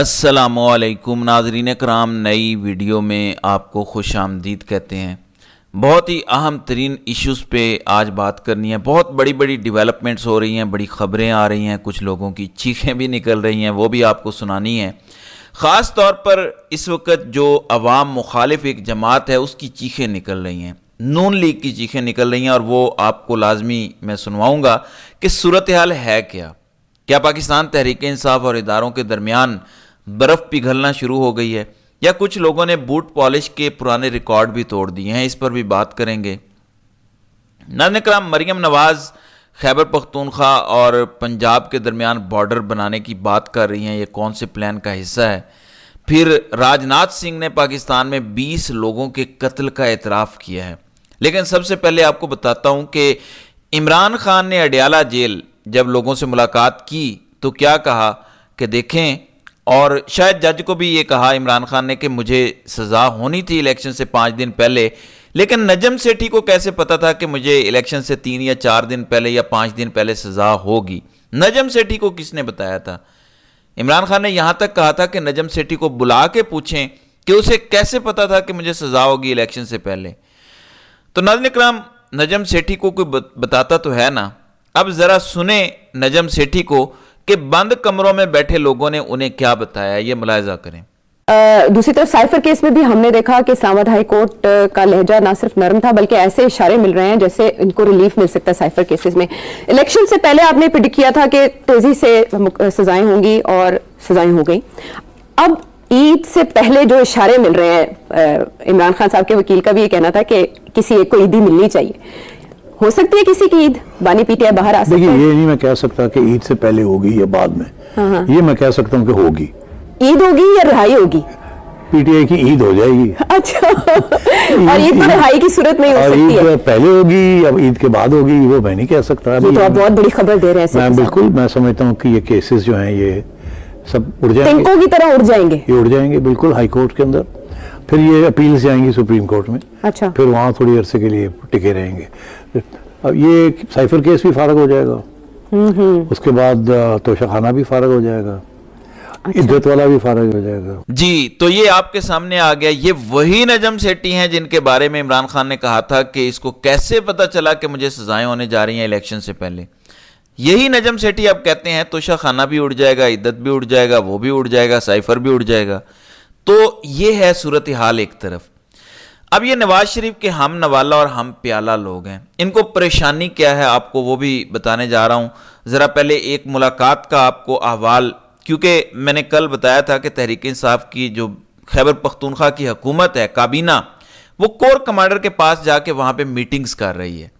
अस्सलामुअलैकुम नाज़रीन कराम, नई वीडियो में आपको खुश आमदीद कहते हैं। बहुत ही अहम तरीन इश्यूज़ पे आज बात करनी है। बहुत बड़ी बड़ी डेवलपमेंट्स हो रही हैं, बड़ी ख़बरें आ रही हैं, कुछ लोगों की चीखें भी निकल रही हैं, वो भी आपको सुनानी है। ख़ास तौर पर इस वक्त जो अवाम मुखालिफ एक जमात है उसकी चीखें निकल रही हैं, नून लीग की चीखें निकल रही हैं, और वो आपको लाजमी मैं सुनवाऊँगा कि सूरत हाल है क्या पाकिस्तान तहरीक इंसाफ और इदारों के दरमियान बर्फ़ पिघलना शुरू हो गई है, या कुछ लोगों ने बूट पॉलिश के पुराने रिकॉर्ड भी तोड़ दिए हैं। इस पर भी बात करेंगे। नाज़रीन कराम, मरियम नवाज़ खैबर पख्तूनख्वा और पंजाब के दरमियान बॉर्डर बनाने की बात कर रही हैं, ये कौन से प्लान का हिस्सा है? फिर राजनाथ सिंह ने पाकिस्तान में 20 लोगों के कत्ल का एतराफ़ किया है। लेकिन सबसे पहले आपको बताता हूँ कि इमरान खान ने अडयाला जेल जब लोगों से मुलाकात की तो क्या कहा कि देखें, और शायद जज को भी ये कहा इमरान खान ने कि मुझे सज़ा होनी थी इलेक्शन से 5 दिन पहले, लेकिन नजम सेठी को कैसे पता था कि मुझे इलेक्शन से 3 या 4 दिन पहले या 5 दिन पहले सज़ा होगी? नजम सेठी को किसने बताया था? इमरान खान ने यहाँ तक कहा था कि नजम सेठी को बुला के पूछें कि उसे कैसे पता था कि मुझे सज़ा होगी इलेक्शन से पहले। तो नाज़रीन इकराम, नजम सेठी को कोई बताता तो है ना। अब ज़रा सुने नजम सेठी को कि बंद कमरों में बैठे लोगों ने उन्हें क्या बताया, ये मुलाहिजा करें। दूसरी तरफ साइफर केस में भी हमने देखा कि इस्लामाबाद हाई कोर्ट का लहजा ना सिर्फ नरम था बल्कि ऐसे इशारे मिल रहे हैं जैसे इनको रिलीफ मिल सकता है साइफर केसेस में। इलेक्शन से पहले आपने प्रेडिक्ट किया था कि तेजी से सजाएं होंगी और सजाएं हो गई। अब ईद से पहले जो इशारे मिल रहे हैं, इमरान खान साहब के वकील का भी ये कहना था कि किसी एक को ईदी मिलनी चाहिए। हो सकती है किसी की ईद, बानी पीटीआई बाहर आ सकती है। देखिए, ये नहीं मैं कह सकता कि ईद से पहले होगी या बाद में। ये मैं कह सकता हूँ कि होगी। ईद होगी या रिहाई होगी? पीटीआई की ईद हो जाएगी। अच्छा। और ईद तो रिहाई की सूरत में ही हो सकती है। ईद पहले होगी या ईद के बाद होगी, वो मैं नहीं कह सकता। ये तो आप बहुत बड़ी खबर दे रहे हैं। मैं समझता हूँ कि ये केसेस जो हैं ये सब उड़ जाएंगे, तिनकों की तरह उड़ जाएंगे। ये उड़ जाएंगे बिल्कुल हाई कोर्ट के अंदर। फिर ये अपील से आएंगी सुप्रीम कोर्ट में। अच्छा। फिर वहां थोड़ी अरसे के लिए टिके रहेंगे। अब ये साइफर केस भी फारग हो जाएगा, उसके बाद तोशाखाना भी फारग हो जाएगा। अच्छा। इद्दत वाला भी फारग हो जाएगा। जी, तो ये आपके सामने आ गया। ये वही नजम सेठी हैं जिनके बारे में इमरान खान ने कहा था कि इसको कैसे पता चला कि मुझे सजाएं होने जा रही हैं इलेक्शन से पहले। यही नजम सेठी अब कहते हैं तोशाखाना भी उड़ जाएगा, इद्दत भी उड़ जाएगा, वो भी उड़ जाएगा, साइफर भी उड़ जाएगा। तो ये है सूरत हाल एक तरफ। अब ये नवाज शरीफ के हम नवाला और हम प्याला लोग हैं, इनको परेशानी क्या है आपको वो भी बताने जा रहा हूँ। ज़रा पहले एक मुलाकात का आपको अहवाल, क्योंकि मैंने कल बताया था कि तहरीक इंसाफ की जो खैबर पख्तूनख्वा की हुकूमत है, काबीना, वो कोर कमांडर के पास जाके वहाँ पे मीटिंग्स कर रही है।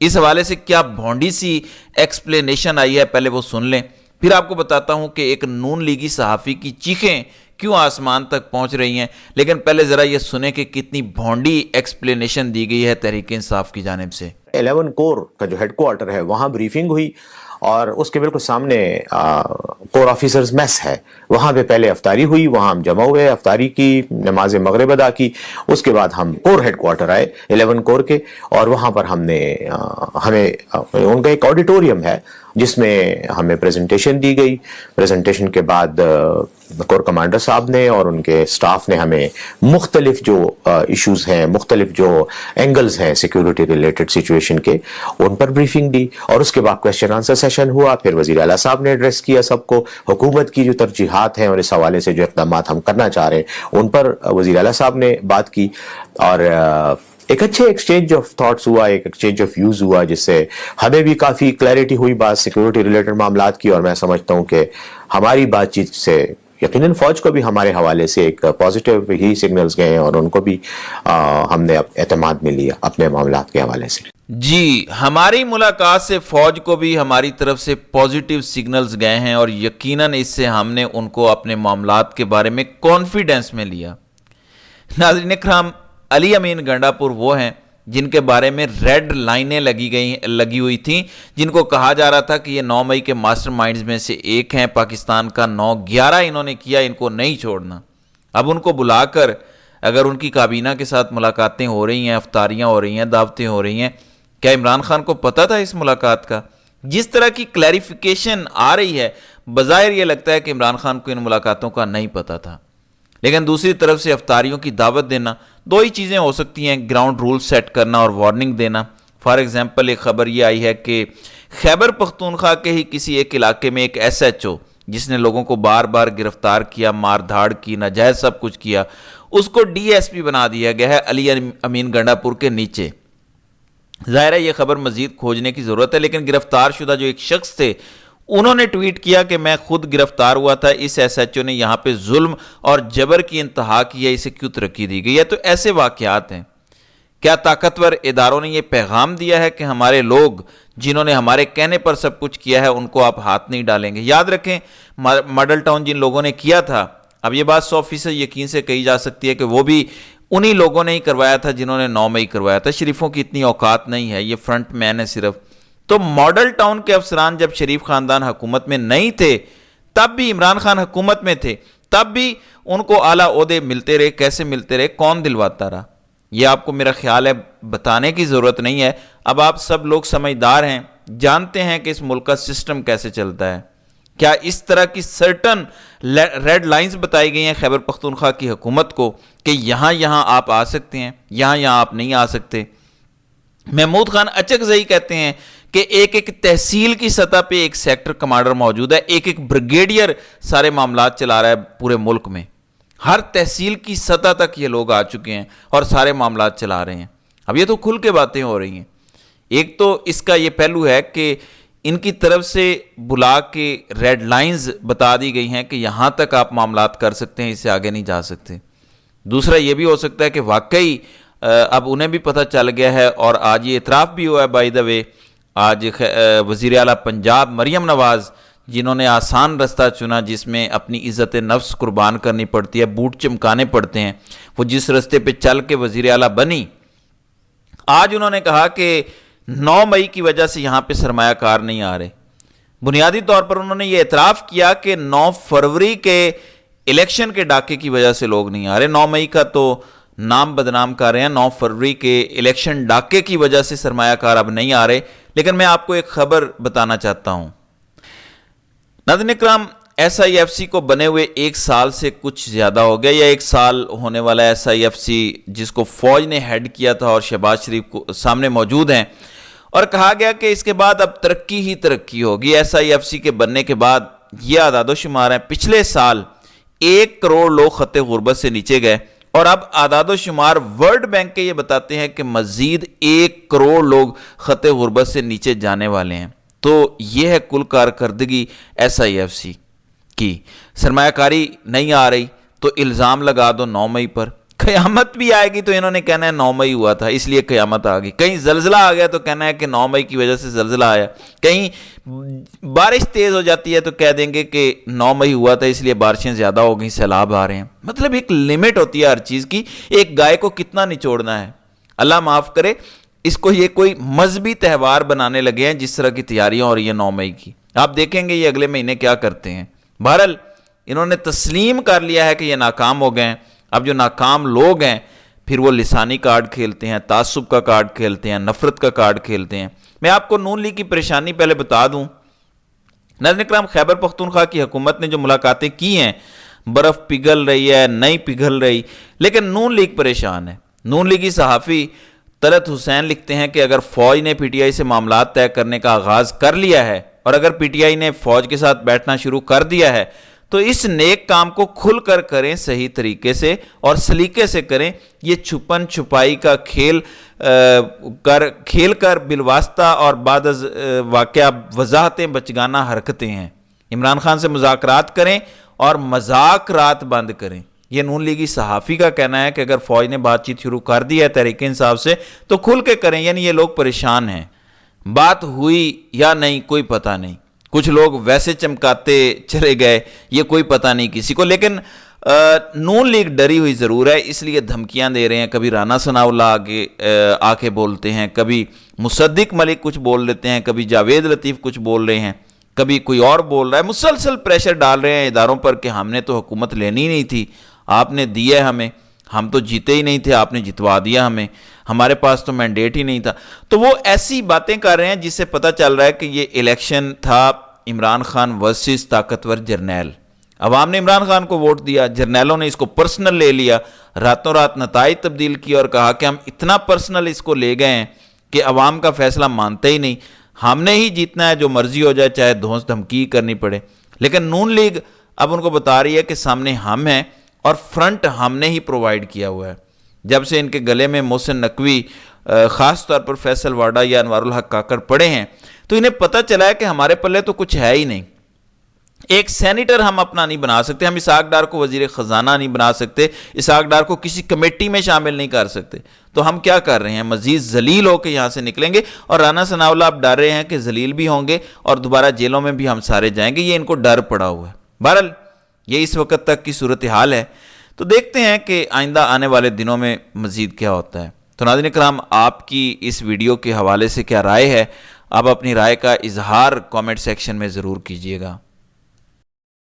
इस हवाले से क्या भोंडी सी एक्सप्लेनेशन आई है, पहले वो सुन लें, फिर आपको बताता हूँ कि एक नून लीगी सहाफ़ी की चीखें क्यों आसमान तक पहुंच रही हैं। लेकिन पहले जरा ये सुने कि कितनी भोंडी एक्सप्लेनेशन दी गई है तहरीक इंसाफ की जानिब से। 11 कोर का जो हेडक्वार्टर है वहां ब्रीफिंग हुई और उसके बिल्कुल सामने कोर ऑफिसर्स मेस है, वहां पे पहले अफ्तारी हुई, वहां हम जमा हुए, अफ्तारी की, नमाज मगरिब अदा की। उसके बाद हम कोर हेडक्वार्टर आए 11 कोर के, और वहां पर हमें उनका एक ऑडिटोरियम है जिसमें हमें प्रेजेंटेशन दी गई। प्रेजेंटेशन के बाद कोर कमांडर साहब ने और उनके स्टाफ ने हमें मुख्तलिफ जो इश्यूज हैं, मुख्तलिफ जो एंगल्स हैं सिक्योरिटी रिलेटेड सिचुएशन के, उन पर ब्रीफिंग दी। और उसके बाद क्वेश्चन आंसर सेशन हुआ। फिर वजीर आला साहब ने एड्रेस किया सबको, हुकूमत की जो तरजीहात हैं और इस हवाले से जो इक़दाम हम करना चाह रहे हैं उन पर वजीर आला साहब ने बात की। और एक अच्छे एक्सचेंज ऑफ थॉट्स हुआ, एक एक्सचेंज ऑफ व्यूज हुआ, जिससे हमें भी काफ़ी क्लैरिटी हुई बात सिक्योरिटी रिलेटेड मामलात की। और मैं समझता हूँ कि हमारी बातचीत से यकीनन फौज को भी हमारे हवाले से एक पॉजिटिव ही सिग्नल्स गए हैं और उनको भी हमने एतमाद में लिया अपने मामलात के हवाले से। जी, हमारी मुलाकात से फौज को भी हमारी तरफ से पॉजिटिव सिग्नल्स गए हैं और यकीनन इससे हमने उनको अपने मामलात के बारे में कॉन्फिडेंस में लिया। नाज़रीन इकराम, अली अमीन गंडापुर वो हैं जिनके बारे में रेड लाइनें लगी हुई थी, जिनको कहा जा रहा था कि ये 9 मई के मास्टरमाइंड्स में से एक हैं। पाकिस्तान का 9/11 इन्होंने किया, इनको नहीं छोड़ना। अब उनको बुलाकर अगर उनकी काबीना के साथ मुलाकातें हो रही हैं, अफ्तारियां हो रही हैं, दावतें हो रही हैं, क्या इमरान खान को पता था इस मुलाकात का? जिस तरह की क्लैरिफिकेशन आ रही है, بظاہر یہ لگتا ہے کہ عمران خان کو ان ملاقاتوں کا نہیں پتہ تھا، لیکن دوسری طرف سے افطاریوں کی دعوت دینا، دو ہی چیزیں ہو سکتی ہیں، گراؤنڈ رول سیٹ کرنا اور وارننگ دینا۔ فار ایگزامپل ایک خبر یہ آئی ہے کہ خیبر پختونخوا کے ہی کسی ایک علاقے میں ایک ایس ایچ او جس نے لوگوں کو بار بار گرفتار کیا، مار دھاڑ کی، ناجائز سب کچھ کیا، اس کو ڈی ایس پی بنا دیا گیا ہے علی امین گنڈا پور کے نیچے۔ ظاہر ہے یہ خبر مزید کھوجنے کی ضرورت ہے، لیکن گرفتار شدہ جو ایک شخص تھے انہوں نے ٹویٹ کیا کہ میں خود گرفتار ہوا تھا، اس ایس ایچ او نے یہاں پہ ظلم اور جبر کی انتہا کی ہے، اسے کیوں ترقی دی گئی ہے؟ تو ایسے واقعات ہیں۔ کیا طاقتور اداروں نے یہ پیغام دیا ہے کہ ہمارے لوگ جنہوں نے ہمارے کہنے پر سب کچھ کیا ہے ان کو آپ ہاتھ نہیں ڈالیں گے؟ یاد رکھیں ماڈل ٹاؤن جن لوگوں نے کیا تھا، اب یہ بات 100% یقین سے کہی جا سکتی ہے کہ وہ بھی انہی لوگوں نے ہی کروایا تھا جنہوں نے 9 مئی کروایا تھا۔ شریفوں کی اتنی اوقات نہیں ہے، یہ فرنٹ مین ہے صرف۔ تو ماڈل ٹاؤن کے افسران جب شریف خاندان حکومت میں نہیں تھے، تب بھی عمران خان حکومت میں تھے، تب بھی ان کو اعلیٰ عہدے ملتے رہے۔ کیسے ملتے رہے؟ کون دلواتا رہا؟ یہ آپ کو میرا خیال ہے بتانے کی ضرورت نہیں ہے، اب آپ سب لوگ سمجھدار ہیں، جانتے ہیں کہ اس ملک کا سسٹم کیسے چلتا ہے۔ کیا اس طرح کی سرٹن ریڈ لائنز بتائی گئی ہیں خیبر پختونخوا کی حکومت کو کہ یہاں آپ آ سکتے ہیں، یہاں آپ نہیں آ سکتے؟ محمود خان اچکزئی کہتے ہیں کہ ایک تحصیل کی سطح پہ ایک سیکٹر کمانڈر موجود ہے، ایک بریگیڈیئر سارے معاملات چلا رہا ہے پورے ملک میں۔ ہر تحصیل کی سطح تک یہ لوگ آ چکے ہیں اور سارے معاملات چلا رہے ہیں۔ اب یہ تو کھل کے باتیں ہو رہی ہیں۔ ایک تو اس کا یہ پہلو ہے کہ ان کی طرف سے بلا کے ریڈ لائنز بتا دی گئی ہیں کہ یہاں تک آپ معاملات کر سکتے ہیں، اس سے آگے نہیں جا سکتے۔ دوسرا یہ بھی ہو سکتا ہے کہ واقعی اب انہیں بھی پتہ چل گیا ہے، اور آج یہ اعتراف بھی ہوا ہے بائی دا وے، آج وزیر اعلیٰ پنجاب مریم نواز جنہوں نے آسان رستہ چنا جس میں اپنی عزت نفس قربان کرنی پڑتی ہے، بوٹ چمکانے پڑتے ہیں، وہ جس رستے پہ چل کے وزیر اعلیٰ بنی، آج انہوں نے کہا کہ 9 مئی کی وجہ سے یہاں پہ سرمایہ کار نہیں آ رہے۔ بنیادی طور پر انہوں نے یہ اعتراف کیا کہ 9 فروری کے الیکشن کے ڈاکے کی وجہ سے لوگ نہیں آ رہے۔ 9 مئی کا تو نام بدنام کر رہے ہیں، 9 فروری کے الیکشن ڈاکے کی وجہ سے سرمایہ کار اب نہیں آ رہے۔ لیکن میں آپ کو ایک خبر بتانا چاہتا ہوں ناظرین اکرام، ایس آئی ایف سی کو بنے ہوئے 1 سال سے کچھ زیادہ ہو گیا، یا 1 سال ہونے والا ایس آئی ایف سی جس کو فوج نے ہیڈ کیا تھا اور شہباز شریف کو سامنے موجود ہیں، اور کہا گیا کہ اس کے بعد اب ترقی ہی ترقی ہوگی۔ ایس آئی ایف سی کے بننے کے بعد یہ اعداد و شمار ہیں، پچھلے سال 1 کروڑ لوگ خط غربت سے نیچے گئے، اور اب اعداد و شمار ورلڈ بینک کے یہ بتاتے ہیں کہ مزید 1 کروڑ لوگ خط غربت سے نیچے جانے والے ہیں۔ تو یہ ہے کل کارکردگی ایس آئی ایف سی کی۔ سرمایہ کاری نہیں آ رہی تو الزام لگا دو 9 مئی پر، قیامت بھی آئے گی تو انہوں نے کہنا ہے 9 مئی ہوا تھا اس لیے قیامت آ گئی، کہیں زلزلہ آ گیا تو کہنا ہے کہ 9 مئی کی وجہ سے زلزلہ آیا، کہیں بارش تیز ہو جاتی ہے تو کہہ دیں گے کہ 9 مئی ہوا تھا اس لیے بارشیں زیادہ ہو گئیں، سیلاب آ رہے ہیں۔ مطلب ایک لمٹ ہوتی ہے ہر چیز کی، ایک گائے کو کتنا نچوڑنا ہے۔ اللہ معاف کرے، اس کو یہ کوئی مذہبی تہوار بنانے لگے ہیں جس طرح کی تیاریاں ہو رہی ہیں 9 مئی کی، آپ دیکھیں گے یہ اگلے مہینے کیا کرتے ہیں۔ بہرحال انہوں نے تسلیم کر لیا ہے کہ یہ ناکام ہو گئے ہیں۔ اب جو ناکام لوگ ہیں پھر وہ لسانی کارڈ کھیلتے ہیں، تعصب کا کارڈ کھیلتے ہیں، نفرت کا کارڈ کھیلتے ہیں۔ میں آپ کو نون لیگ کی پریشانی پہلے بتا دوں ناظرین اکرام، خیبر پختونخوا کی حکومت نے جو ملاقاتیں کی ہیں، برف پگھل رہی ہے نہیں پگھل رہی، لیکن نون لیگ پریشان ہے۔ نون لیگی صحافی طلعت حسین لکھتے ہیں کہ اگر فوج نے پی ٹی آئی سے معاملات طے کرنے کا آغاز کر لیا ہے، اور اگر پی ٹی آئی نے فوج کے ساتھ بیٹھنا شروع کر دیا ہے، تو اس نیک کام کو کھل کر کریں، صحیح طریقے سے اور سلیقے سے کریں۔ یہ چھپن چھپائی کا کھیل کر بالواسطہ اور بعد از واقعہ وضاحتیں بچگانہ حرکتیں ہیں۔ عمران خان سے مذاکرات کریں اور مذاق رات بند کریں۔ یہ نون لیگی صحافی کا کہنا ہے کہ اگر فوج نے بات چیت شروع کر دی ہے تحریک انصاف سے تو کھل کے کریں، یعنی یہ لوگ پریشان ہیں۔ بات ہوئی یا نہیں کوئی پتہ نہیں، کچھ لوگ ویسے چمکاتے چلے گئے، یہ کوئی پتہ نہیں کسی کو، لیکن نون لیگ ڈری ہوئی ضرور ہے، اس لیے دھمکیاں دے رہے ہیں۔ کبھی رانا ثناء اللہ آ کے بولتے ہیں، کبھی مصدق ملک کچھ بول لیتے ہیں، کبھی جاوید لطیف کچھ بول رہے ہیں، کبھی کوئی اور بول رہا ہے، مسلسل پریشر ڈال رہے ہیں اداروں پر کہ ہم نے تو حکومت لینی نہیں تھی، آپ نے دی ہے ہمیں، ہم تو جیتے ہی نہیں تھے، آپ نے جتوا دیا ہمیں، ہمارے پاس تو مینڈیٹ ہی نہیں تھا۔ تو وہ ایسی باتیں کر رہے ہیں جس سے پتہ چل رہا ہے کہ یہ الیکشن تھا، इमरान खान वर्सेस ताकतवर जर्नैल। अवाम ने इमरान खान को वोट दिया, जर्नैलों ने इसको पर्सनल ले लिया, रातों रात नताइज तब्दील किया और कहा कि हम इतना पर्सनल इसको ले गए हैं कि अवाम का फैसला मानते ही नहीं, हमने ही जीतना है, जो मर्जी हो जाए, चाहे धौंस धमकी करनी पड़े। लेकिन नून लीग अब उनको बता रही है कि सामने हम हैं और फ्रंट हमने ही प्रोवाइड किया हुआ है। जब से इनके गले में मोहसिन नकवी ख़ास तौर पर फैसल वाडा या अनवारुल हक काकड़ पड़े हैं तो इन्हें पता चला है कि हमारे पल्ले तो कुछ है ही नहीं। एक सेनेटर हम अपना नहीं बना सकते, हम इसहाक डार को वजीर ख़जाना नहीं बना सकते, इसहाक डार को किसी कमेटी में शामिल नहीं कर सकते। तो हम क्या कर रहे हैं, मजीद जलील होकर यहाँ से निकलेंगे। और राना सनाउल्लाह अब डर रहे हैं कि जलील भी होंगे और दोबारा जेलों में भी हम सारे जाएंगे, ये इनको डर पड़ा हुआ है। बहरहाल ये इस वक्त तक की सूरत हाल है, तो देखते हैं कि आइंदा आने वाले दिनों में मजीद क्या होता है। तो नाज़रीन कराम, आपकी इस वीडियो के हवाले से क्या राय है, आप अपनी राय का इजहार कमेंट सेक्शन में ज़रूर कीजिएगा।